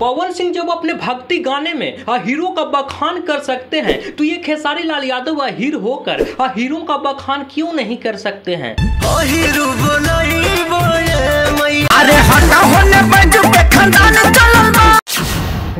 पवन सिंह जब अपने भक्ति गाने में हीरो का बखान कर सकते हैं तो ये खेसारी लाल यादव हीरो होकर हीरो का बखान क्यों नहीं कर सकते हैं।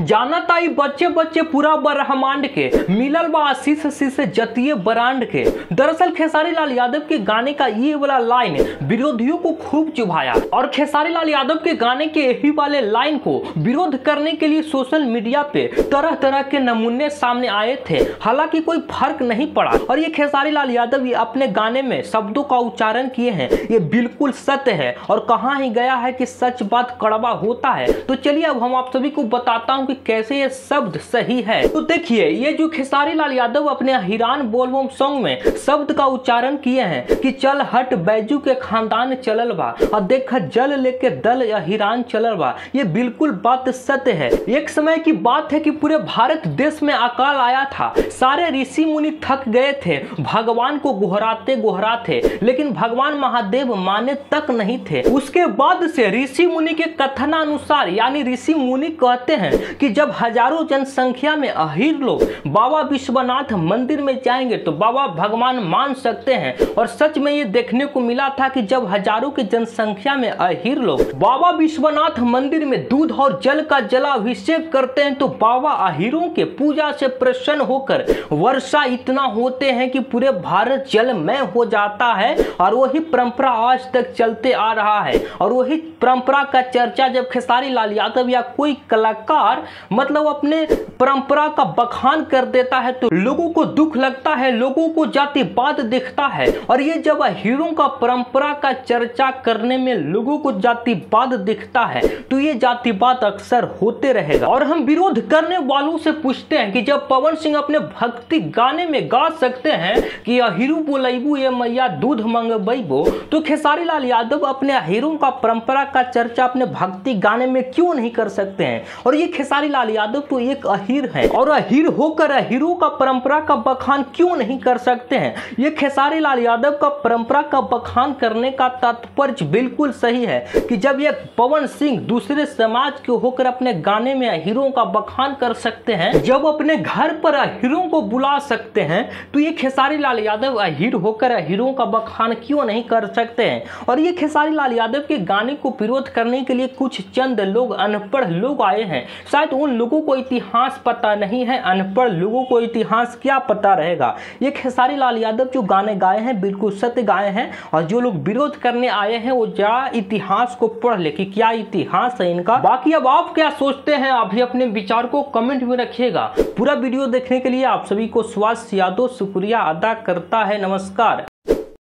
जानत आई बच्चे बच्चे पूरा ब्रह्मांड के मिलल बा आशीष से जतिये ब्रांड के। दरअसल खेसारी लाल यादव के गाने का ये वाला लाइन विरोधियों को खूब चुभाया और खेसारी लाल यादव के गाने के यही वाले लाइन को विरोध करने के लिए सोशल मीडिया पे तरह तरह के नमूने सामने आए थे। हालांकि कोई फर्क नहीं पड़ा और ये खेसारी लाल यादव ये अपने गाने में शब्दों का उच्चारण किए हैं, ये बिल्कुल सत्य है और कहाँ ही गया है कि सच बात कड़वा होता है। तो चलिए अब हम आप सभी को बताता हूँ कि कैसे ये शब्द सही है। तो देखिए ये जो खेसारी लाल यादव अपने हिरान बोलबम सॉन्ग में शब्द का उच्चारण किए हैं कि चल हट बैजू के खानदान चलल बा और देख जल लेके दल या हिरान चलल बा, ये बिल्कुल बात सत्य है। एक समय की बात है कि पूरे भारत देश में अकाल आया था, सारे ऋषि मुनि थक गए थे, भगवान को गुहराते गुहराते, लेकिन भगवान महादेव माने तक नहीं थे। उसके बाद से ऋषि मुनि के कथनानुसार यानी ऋषि मुनि कहते हैं कि जब हजारों जनसंख्या में अहीर लोग बाबा विश्वनाथ मंदिर में जाएंगे तो बाबा भगवान मान सकते हैं। और सच में ये देखने को मिला था कि जब हजारों की जनसंख्या में अहीर लोग बाबा विश्वनाथ मंदिर में दूध और जल का जलाभिषेक करते हैं तो बाबा अहीरों के पूजा से प्रसन्न होकर वर्षा इतना होते हैं कि पूरे भारत जलमय हो जाता है। और वही परंपरा आज तक चलते आ रहा है और वही परंपरा का चर्चा जब खेसारी लाल यादव या कोई कलाकार मतलब अपने परंपरा का बखान कर देता है तो लोगों को दुख लगता है, लोगों को जातिवाद दिखता है। और ये जब हीरो का परंपरा का चर्चा करने में लोगों को जातिवाद दिखता है तो ये जातिवाद अक्सर होते रहेगा। और हम विरोध करने वालों से पूछते हैं कि जब पवन सिंह अपने भक्ति गाने में गा सकते हैं कि हीरो बोलैबू ये मैया दूध मंगबैबो, तो खेसारी लाल यादव अपने हीरो का परंपरा का चर्चा अपने भक्ति गाने में क्यों नहीं कर सकते हैं। और ये खेसारी लाल यादव तो एक अहीर है और अहीर होकर हीरो का परंपरा का बखान क्यों नहीं कर सकते हैं। ये खेसारी लाल यादव का परंपरा का बखान करने का तात्पर्य बिल्कुल सही है कि जब ये पवन सिंह दूसरे समाज के होकर अपने गाने में हीरो का बखान कर सकते हैं, जब अपने घर पर हीरो को बुला सकते हैं, तो ये खेसारी लाल यादव अहीर होकर हीरो का बखान क्यों नहीं कर सकते हैं। और ये खेसारी लाल यादव के गाने को विरोध करने के लिए कुछ चंद लोग अनपढ़ लोग आए हैं। शायद उन लोगों को इतिहास पता नहीं है, अनपढ़ लोगों को इतिहास क्या पता रहेगा। ये खेसारी लाल यादव जो गाने गाए हैं बिल्कुल सत्य गाए हैं और जो लोग विरोध करने आए हैं वो जरा इतिहास को पढ़ ले कि क्या इतिहास है इनका। बाकी अब आप क्या सोचते हैं, आप भी अपने विचार को कमेंट में रखिएगा। पूरा वीडियो देखने के लिए आप सभी को सुभाष यादव शुक्रिया अदा करता है। नमस्कार।